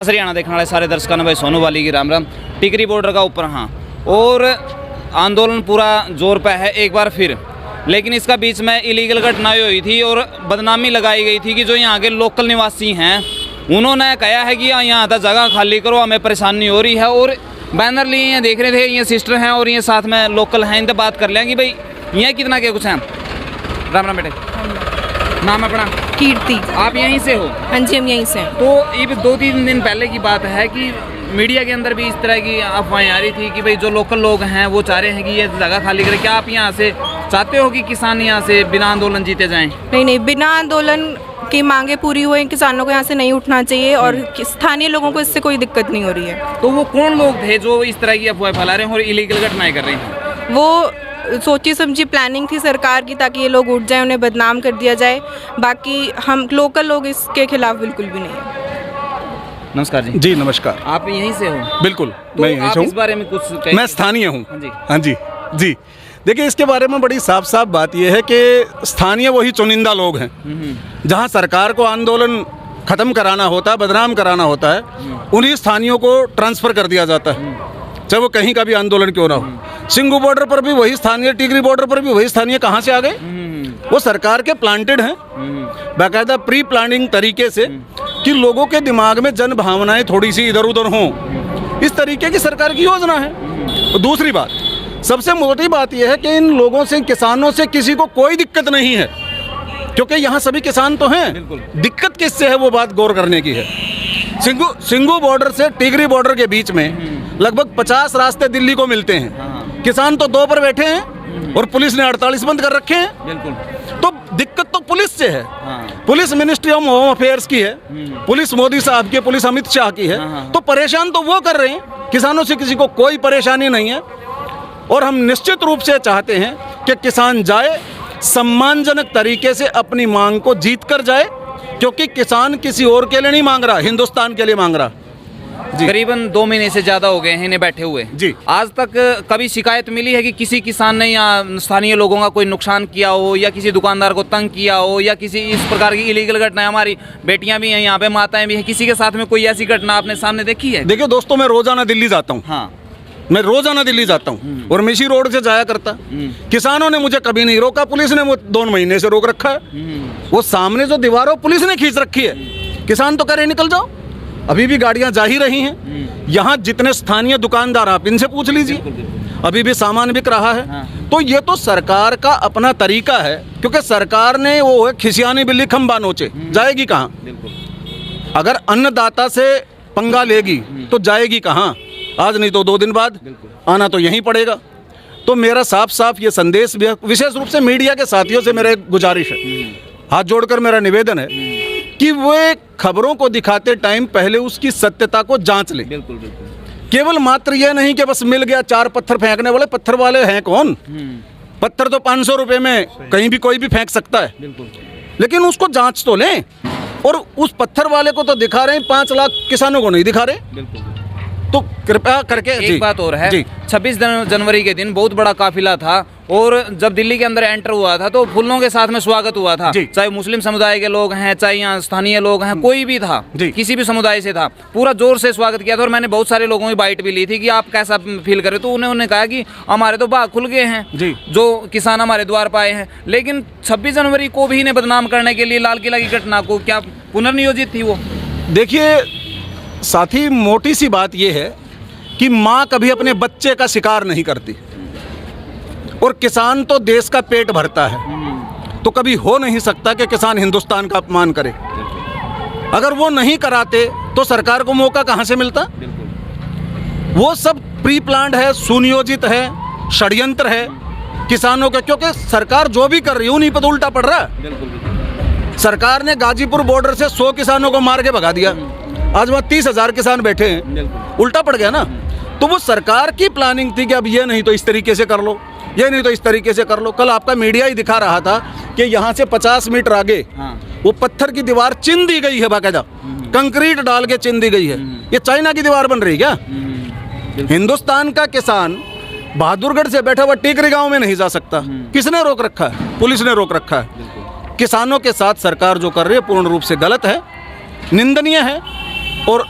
हरियाणा देखने वाले सारे दर्शकों ने भाई सोनू वाली की राम राम। टिकरी बॉर्डर का ऊपर हाँ, और आंदोलन पूरा जोर पे है एक बार फिर, लेकिन इसका बीच में इलीगल घटनाएं हुई थी और बदनामी लगाई गई थी कि जो यहाँ के लोकल निवासी हैं उन्होंने कहा है कि यहाँ था जगह खाली करो, हमें परेशानी हो रही है। और बैनर लिए ये देख रहे थे, ये सिस्टर हैं और ये साथ में लोकल हैं, इनसे बात कर लें कि भाई यहाँ कितना क्या कुछ है। राम राम बेटे, नाम अपना? कीर्ति। आप यहीं से हो? हाँ जी, हम यहीं से हैं। तो ये 2-3 दिन पहले की बात है कि मीडिया के अंदर भी इस तरह की अफवाहें आ रही थी कि भाई जो लोकल लोग हैं वो चाह रहे हैं कि ये जगह खाली करें। क्या आप यहाँ से चाहते हो कि किसान यहाँ से बिना आंदोलन जीते जाएं? नहीं, बिना आंदोलन की मांगे पूरी हुए, किसानों को यहाँ से नहीं उठना चाहिए और स्थानीय लोगों को इससे कोई दिक्कत नहीं हो रही है। तो वो कौन लोग थे जो इस तरह की अफवाहें फैला रहे हैं और इलीगल घटनाएं कर रहे हैं? वो सोची समझी प्लानिंग थी सरकार की ताकि ये लोग उठ जाएं, उन्हें बदनाम कर दिया जाए। बाकी हम लोकल लोग इसके खिलाफ बिल्कुल भी नहीं है। नमस्कार जी। जी नमस्कार। आप यहीं से हो? बिल्कुल, तो मैं यहीं से हूँ। इस बारे में कुछ कहिए। मैं स्थानीय हूँ। हाँ जी। हाँ जी जी। देखिए, इसके बारे में बड़ी साफ साफ बात यह है कि स्थानीय वही चुनिंदा लोग हैं। जहाँ सरकार को आंदोलन खत्म कराना होता है, बदनाम कराना होता है, उन्हीं स्थानीयों को ट्रांसफ़र कर दिया जाता है, चाहे वो कहीं का भी आंदोलन क्यों ना हो। सिंगू बॉर्डर पर भी वही स्थानीय, टिकरी बॉर्डर पर भी वही स्थानीय कहाँ से आ गए? वो सरकार के प्लांटेड हैं, बाकायदा प्री प्लानिंग तरीके से, कि लोगों के दिमाग में जन भावनाएं थोड़ी सी इधर उधर हों, इस तरीके की सरकार की योजना है। और दूसरी बात, सबसे मोटी बात यह है कि इन लोगों से, किसानों से किसी को कोई दिक्कत नहीं है, क्योंकि यहाँ सभी किसान तो हैं। दिक्कत किससे है वो बात गौर करने की है। सिंगू बॉर्डर से टिकरी बॉर्डर के बीच में लगभग 50 रास्ते दिल्ली को मिलते हैं। किसान तो 2 पर बैठे हैं और पुलिस ने 48 बंद कर रखे हैं। बिल्कुल। तो दिक्कत तो पुलिस से है। Police ministry of home affairs की है, पुलिस मोदी साहब की, पुलिस अमित शाह की है। तो परेशान तो वो कर रहे हैं, किसानों से किसी को कोई परेशानी नहीं है। और हम निश्चित रूप से चाहते हैं कि किसान जाए, सम्मानजनक तरीके से अपनी मांग को जीत कर जाए, क्योंकि किसान किसी और के लिए नहीं मांग रहा, हिंदुस्तान के लिए मांग रहा। करीबन 2 महीने से ज़्यादा हो गए हैं इन्हें बैठे हुए जी। आज तक कभी शिकायत मिली है कि किसी किसान ने या स्थानीय लोगों का कोई नुकसान किया हो, या किसी दुकानदार को तंग किया हो, या किसी इस प्रकार की इलीगल घटनाएं? हमारी बेटियां भी हैं यहाँ पे, माताएं भी हैं, किसी के साथ में कोई ऐसी घटना आपने सामने देखी है? देखिए दोस्तों, मैं रोजाना दिल्ली जाता हूँ। हाँ, मैं रोजाना दिल्ली जाता हूँ और मैं इसी रोड से जाया करता। किसानों ने मुझे कभी नहीं रोका, पुलिस ने वो 2 महीने से रोक रखा है। वो सामने जो दीवार है पुलिस ने खींच रखी है, किसान तो कह रहे निकल जाओ। अभी भी गाड़ियां जा ही रही हैं। यहाँ जितने स्थानीय दुकानदार, आप इनसे पूछ लीजिए, अभी भी सामान बिक रहा है। तो ये तो सरकार का अपना तरीका है, क्योंकि सरकार ने वो है खिसियानी बिल्ली खंबा नोचे, जाएगी कहाँ? अगर अन्नदाता से पंगा लेगी तो जाएगी कहाँ? आज नहीं तो 2 दिन बाद आना तो यहीं पड़ेगा। तो मेरा साफ साफ ये संदेश, विशेष रूप से मीडिया के साथियों से मेरा एक गुजारिश है, हाथ जोड़कर मेरा निवेदन है कि वे खबरों को दिखाते टाइम पहले उसकी सत्यता को जांच लें। बिल्कुल बिल्कुल। केवल मात्र यह नहीं कि बस मिल गया 4 पत्थर फेंकने वाले, पत्थर वाले हैं कौन? पत्थर तो 500 रुपए में कहीं भी कोई भी फेंक सकता है। बिल्कुल। लेकिन उसको जांच तो लें। और उस पत्थर वाले को तो दिखा रहे हैं, 5 लाख किसानों को नहीं दिखा रहे। बिल्कुल। तो कृपया करके एक बात और है, 26 जनवरी के दिन बहुत बड़ा काफिला था और जब दिल्ली के अंदर एंटर हुआ था तो फूलों के साथ में स्वागत हुआ था। चाहे मुस्लिम समुदाय के लोग हैं, चाहे यहाँ स्थानीय लोग हैं, कोई भी था, किसी भी समुदाय से था, पूरा जोर से स्वागत किया था। और मैंने बहुत सारे लोगों की बाइट भी ली थी कि आप कैसा फील कर रहे हो, तो उन्होंने कहा कि हमारे तो बाग खुल गए हैं, जो किसान हमारे द्वार पाए हैं। लेकिन 26 जनवरी को भी इन्हें बदनाम करने के लिए लाल किला की घटना को क्या पुनर्नियोजित थी वो? देखिए साथी, मोटी सी बात यह है कि माँ कभी अपने बच्चे का शिकार नहीं करती, और किसान तो देश का पेट भरता है। तो कभी हो नहीं सकता कि किसान हिंदुस्तान का अपमान करे। अगर वो नहीं कराते तो सरकार को मौका कहाँ से मिलता? वो सब प्री प्लान्ड है, सुनियोजित है, षड्यंत्र है किसानों का, क्योंकि सरकार जो भी कर रही है उन्हीं पर तो उल्टा पड़ रहा है। सरकार ने गाजीपुर बॉर्डर से 100 किसानों को मार के भगा दिया, आज वहाँ 30,000 किसान बैठे हैं, उल्टा पड़ गया ना। तो वो सरकार की प्लानिंग थी कि अब ये नहीं तो इस तरीके से कर लो, ये नहीं तो इस तरीके से कर लो। कल आपका मीडिया ही दिखा रहा था कि यहाँ से 50 मीटर आगे वो पत्थर की दीवार चिन दी गई है, बाकायदा कंक्रीट डाल के चिन दी गई है। ये चाइना की दीवार बन रही है क्या? हिंदुस्तान का किसान बहादुरगढ़ से बैठा हुआ टिकरी गांव में नहीं जा सकता। किसने रोक रखा है? पुलिस ने रोक रखा है। किसानों के साथ सरकार जो कर रही है पूर्ण रूप से गलत है, निंदनीय है। और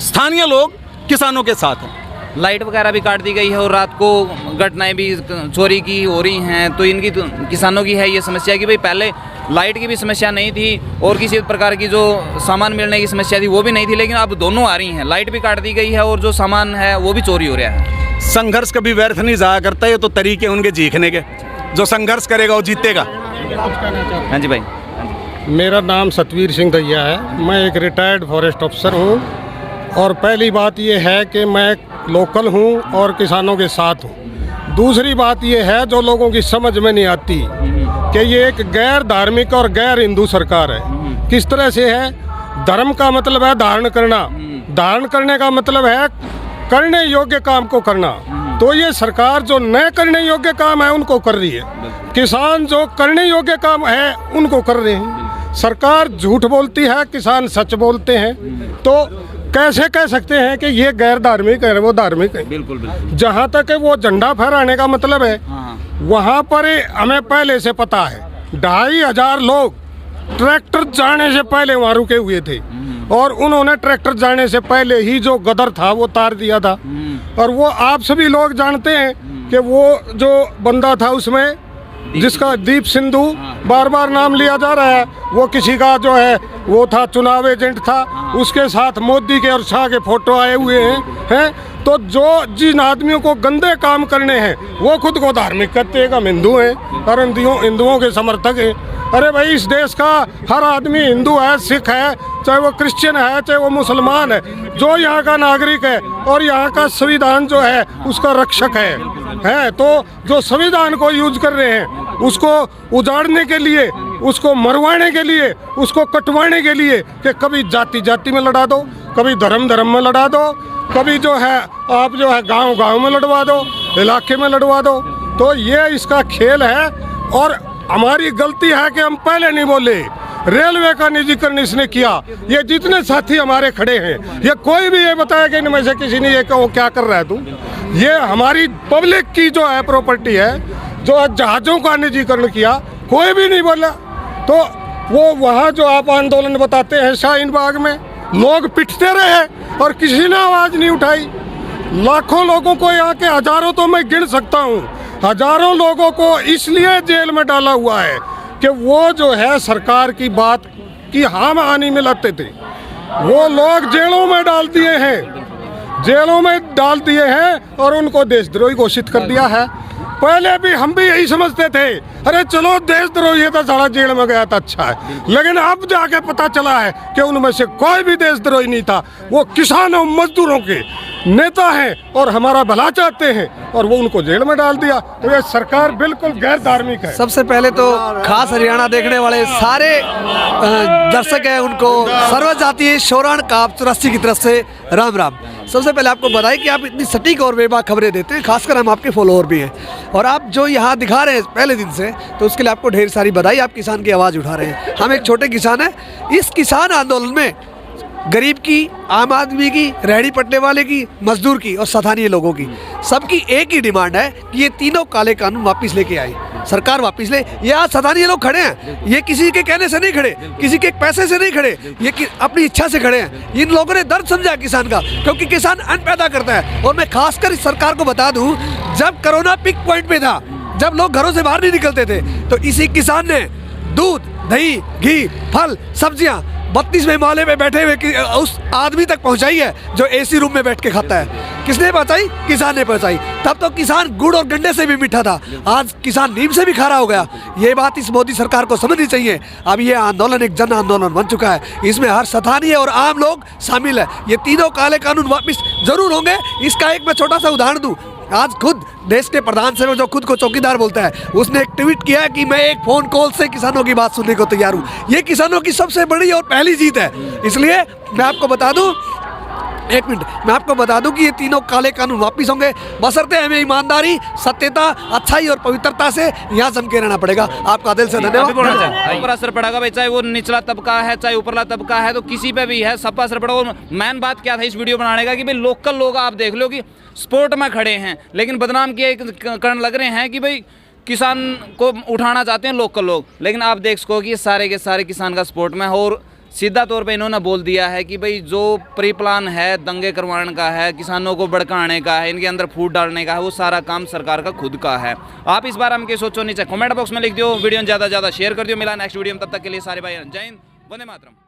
स्थानीय लोग किसानों के साथ हैं। लाइट वगैरह भी काट दी गई है और रात को घटनाएं भी चोरी की हो रही हैं, तो इनकी तो किसानों की है ये समस्या कि भाई पहले लाइट की भी समस्या नहीं थी और किसी प्रकार की जो सामान मिलने की समस्या थी वो भी नहीं थी, लेकिन अब दोनों आ रही हैं। लाइट भी काट दी गई है और जो सामान है वो भी चोरी हो रहा है। संघर्ष कभी व्यर्थ नहीं जाया करता, ये तो तरीके उनके जीतने के। जो संघर्ष करेगा वो जीतेगा। हाँ जी भाई। मेरा नाम सतवीर सिंह दैया है। मैं एक रिटायर्ड फॉरेस्ट अफसर हूँ और पहली बात ये है कि मैं लोकल हूँ और किसानों के साथ हूँ। दूसरी बात ये है जो लोगों की समझ में नहीं आती कि ये एक गैर धार्मिक और गैर हिंदू सरकार है। किस तरह से है? धर्म का मतलब है धारण करना, धारण करने का मतलब है करने योग्य काम को करना। तो ये सरकार जो न करने योग्य काम है उनको कर रही है, किसान जो करने योग्य काम है उनको कर रहे हैं। सरकार झूठ बोलती है, किसान सच बोलते हैं। तो कैसे कह सकते हैं कि ये गैर धार्मिक है वो धार्मिक है? बिल्कुल बिल्कुल। जहाँ तक वो झंडा फहराने का मतलब है, वहाँ पर हमें पहले से पता है 2500 लोग ट्रैक्टर जाने से पहले वहाँ रुके हुए थे और उन्होंने ट्रैक्टर जाने से पहले ही जो गदर था वो तार दिया था। और वो आप सभी लोग जानते हैं कि वो जो बंदा था उसमें जिसका दीप सिंधु बार बार नाम लिया जा रहा है, वो किसी का जो है वो था चुनाव एजेंट था, उसके साथ मोदी के और शाह के फोटो आए हुए हैं। तो जो जिन आदमियों को गंदे काम करने हैं वो खुद को धार्मिक कहते हैं, हम हिंदू हैं और हिंदुओं के समर्थक हैं। अरे भाई, इस देश का हर आदमी हिंदू है, सिख है, चाहे वो क्रिश्चियन है, चाहे वो मुसलमान है, जो यहाँ का नागरिक है और यहाँ का संविधान जो है उसका रक्षक है। तो जो संविधान को यूज कर रहे हैं उसको उजाड़ने के लिए, उसको मरवाने के लिए, उसको कटवाने के लिए कि कभी जाति जाति में लड़ा दो, कभी धर्म धर्म में लड़ा दो, कभी जो है आप जो है गांव गांव में लड़वा दो, इलाके में लड़वा दो। तो ये इसका खेल है और हमारी गलती है कि हम पहले नहीं बोले। रेलवे का निजीकरण इसने किया। ये जितने साथी हमारे खड़े हैं, ये कोई भी ये बताया कि इनमें से किसी ने ये कहो क्या कर रहा है तू? ये हमारी पब्लिक की जो है प्रॉपर्टी है, जो जहाज़ों का निजीकरण किया, कोई भी नहीं बोला। तो वो वहाँ जो आप आंदोलन बताते हैं शाहीन बाग में, लोग पिटते रहे और किसी ने आवाज़ नहीं उठाई। लाखों लोगों को, यहाँ के हजारों तो मैं गिन सकता हूँ, हजारों लोगों को इसलिए जेल में डाला हुआ है कि वो जो है सरकार की बात की हम हानि में लगते थे। वो लोग जेलों में डाल दिए हैं, जेलों में डाल दिए हैं और उनको देशद्रोही घोषित कर दिया है। पहले भी हम भी यही समझते थे, अरे चलो देशद्रोही है तो सारा जेल में गया था, अच्छा है। लेकिन अब जाके पता चला है कि उनमें से कोई भी देशद्रोही नहीं था। वो किसानों मजदूरों के नेता हैं और हमारा भला चाहते हैं और वो उनको जेल में डाल दिया। तो ये सरकार बिल्कुल गैर धार्मिक है। सबसे पहले तो खास हरियाणा देखने वाले सारे दर्शक हैं, उनको सर्व जातीय शोरान काप 84 की तरफ से राम राम। सबसे पहले आपको बताएं कि आप इतनी सटीक और बेबाक खबरें देते हैं, खासकर हम आपके फॉलोअर भी हैं और आप जो यहाँ दिखा रहे हैं पहले दिन से, तो उसके लिए आपको ढेर सारी बधाई। आप किसान की आवाज़ उठा रहे हैं। हम एक छोटे किसान हैं। इस किसान आंदोलन में गरीब की, आम आदमी की, रेहड़ी पटने वाले की, मजदूर की और स्थानीय लोगों की, सबकी एक ही डिमांड है कि ये तीनों काले कानून वापस लेके आए, सरकार वापस ले। ये आज स्थानीय लोग खड़े हैं, ये किसी के कहने से नहीं खड़े, किसी के पैसे से नहीं खड़े, ये अपनी इच्छा से खड़े हैं। इन लोगों ने दर्द समझा किसान का, क्योंकि किसान अन्न पैदा करता है। और मैं खासकर इस सरकार को बता दूं, जब कोरोना पिक पॉइंट पे था, जब लोग घरों से बाहर नहीं निकलते थे, तो इसी किसान ने दूध, दही, घी, फल, सब्जियां 32वें माले पे बैठे हुए उस आदमी तक पहुंचाई है जो एसी रूम में बैठ के खाता है। किसने पहुंचाई? किसान ने पहुंचाई। तब तो किसान गुड़ और गंडे से भी मीठा था, आज किसान नीम से भी खारा हो गया। ये बात इस मोदी सरकार को समझनी चाहिए। अब ये आंदोलन एक जन आंदोलन बन चुका है, इसमें हर स्थानीय और आम लोग शामिल है। ये तीनों काले कानून वापस जरूर होंगे। इसका एक मैं छोटा सा उदाहरण दूं। आज खुद देश के प्रधान से जो खुद को चौकीदार बोलता है, उसने एक ट्वीट किया है कि मैं एक फोन कॉल से किसानों की बात सुनने को तैयार हूँ। ये किसानों की सबसे बड़ी और पहली जीत है। इसलिए मैं आपको बता दूं, एक मिनट, मैं आपको बता दूं कि ये तीनों काले कानून वापस होंगे, बशर्ते हमें ईमानदारी, सत्यता, अच्छाई और पवित्रता से यहाँ जम के रहना पड़ेगा। आपका दिल से धन्यवाद। ऊपर असर पड़ेगा भाई, चाहे वो निचला तबका है, चाहे ऊपरला तबका है, तो किसी पे भी है, सब पर असर पड़ेगा। और मेन बात क्या था इस वीडियो बनाने का कि भाई लोकल लोग आप देख लो कि स्पोर्ट में खड़े हैं, लेकिन बदनाम किए करने लग रहे हैं कि भाई किसान को उठाना चाहते हैं लोकल लोग। लेकिन आप देख सको कि सारे के सारे किसान का सपोर्ट में, और सीधा तौर पे इन्होंने बोल दिया है कि भाई जो प्री प्लान है दंगे करवाने का है, किसानों को भड़काने का है, इनके अंदर फूट डालने का है, वो सारा काम सरकार का खुद का है। आप इस बार हम क्या सोचो, नीचे कमेंट बॉक्स में लिख दो, वीडियो ज़्यादा से ज़्यादा शेयर कर दियो। मिला नेक्स्ट वीडियो में, तब तक के लिए सारे भाई जय हिंद, वंदे मातरम।